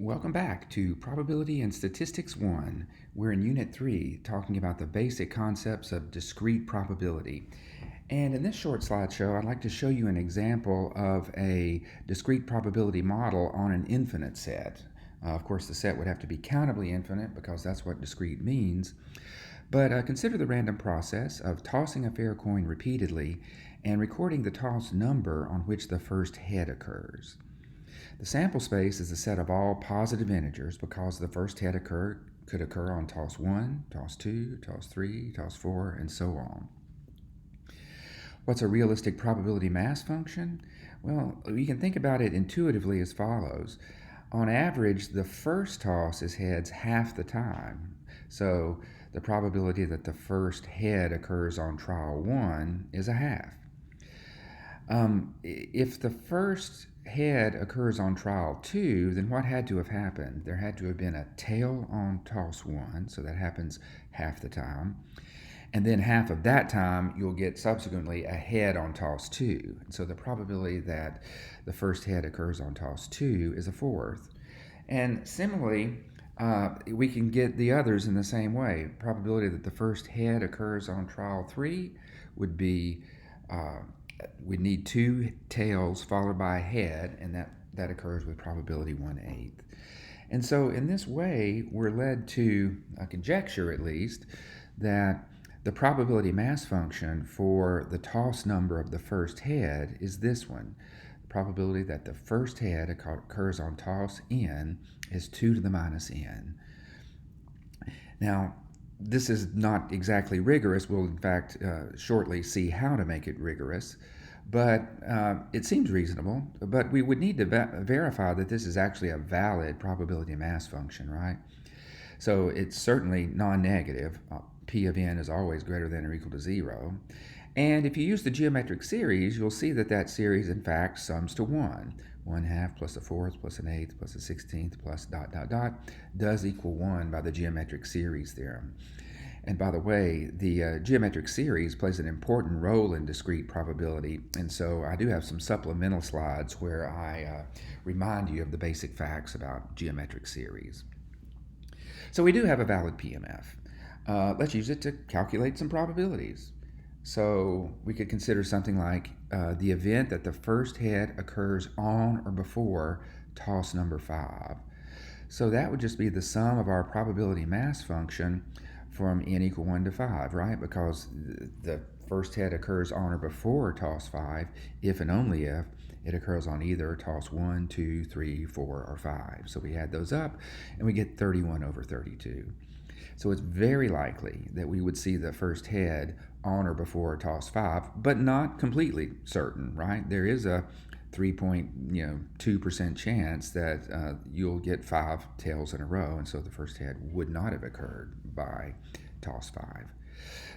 Welcome back to Probability and Statistics 1. We're in Unit 3 talking about the basic concepts of discrete probability. And in this short slideshow, I'd like to show you an example of a discrete probability model on an infinite set. Of course, the set would have to be countably infinite because that's what discrete means. But consider the random process of tossing a fair coin repeatedly and recording the toss number on which the first head occurs. The sample space is a set of all positive integers because the first head could occur on toss 1, toss 2, toss 3, toss 4, and so on. What's a realistic probability mass function? Well, you can think about it intuitively as follows. On average, the first toss is heads half the time. So the probability that the first head occurs on trial 1 is a half. If the first head occurs on trial 2, then what had to have happened? There had to have been a tail on toss 1, so that happens half the time. And then half of that time, you'll get subsequently a head on toss 2. And so the probability that the first head occurs on toss 2 is a fourth. And similarly, we can get the others in the same way. Probability that the first head occurs on trial 3 would be we need 2 tails followed by a head, and that occurs with probability 1/8. And so in this way, we're led to a conjecture, at least, that the probability mass function for the toss number of the first head is this one. The probability that the first head occurs on toss n is 2 to the minus n. Now, this is not exactly rigorous. We'll, in fact, shortly see how to make it rigorous. But it seems reasonable. But we would need to verify that this is actually a valid probability mass function, right? So it's certainly non-negative. P of n is always greater than or equal to 0. And if you use the geometric series, you'll see that that series, in fact, sums to 1. 1/2 plus a fourth plus an eighth plus a 16th plus ... does equal 1 by the geometric series theorem. And by the way, the geometric series plays an important role in discrete probability, and so I do have some supplemental slides where I remind you of the basic facts about geometric series. So we do have a valid PMF. Let's use it to calculate some probabilities. So we could consider something like the event that the first head occurs on or before toss number 5. So that would just be the sum of our probability mass function from n equal 1 to 5, right? Because the first head occurs on or before toss 5 if and only if it occurs on either toss 1, 2, 3, 4, or 5. So we add those up and we get 31 over 32. So it's very likely that we would see the first head on or before toss 5, but not completely certain, right? There is a 3.2% chance that you'll get 5 tails in a row, and so the first head would not have occurred by toss 5.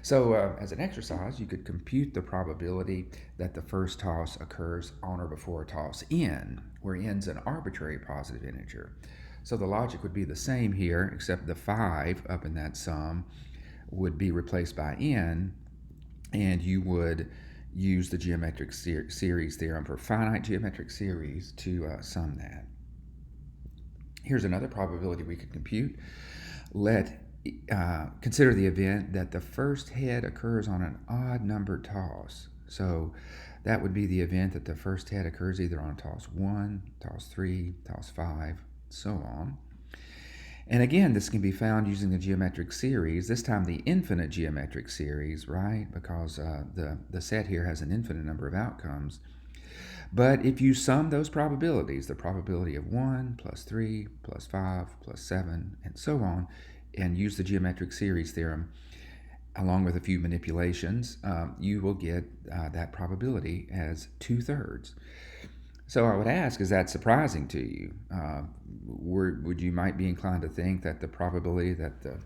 So as an exercise, you could compute the probability that the first toss occurs on or before toss n, where n's an arbitrary positive integer. So the logic would be the same here, except the 5 up in that sum would be replaced by n, and you would use the geometric series theorem for finite geometric series to sum that. Here's another probability we could compute. Consider the event that the first head occurs on an odd number toss. So that would be the event that the first head occurs either on toss 1, toss 3, toss 5, so on. And again, this can be found using the geometric series, this time the infinite geometric series, right? Because the set here has an infinite number of outcomes. But if you sum those probabilities, the probability of 1 plus 3 plus 5 plus 7 and so on, and use the geometric series theorem along with a few manipulations, you will get that probability as 2/3. So I would ask, is that surprising to you? Would you might be inclined to think that the probability that the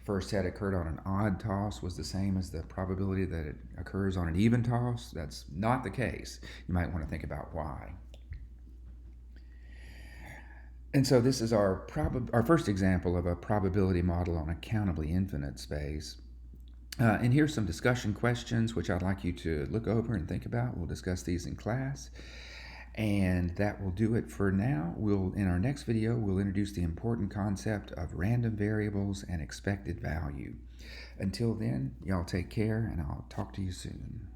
first head occurred on an odd toss was the same as the probability that it occurs on an even toss? That's not the case. You might want to think about why. And so this is our first example of a probability model on a countably infinite space. And here's some discussion questions which I'd like you to look over and think about. We'll discuss these in class. And that will do it for now. In our next video, we'll introduce the important concept of random variables and expected value. Until then, y'all take care, and I'll talk to you soon.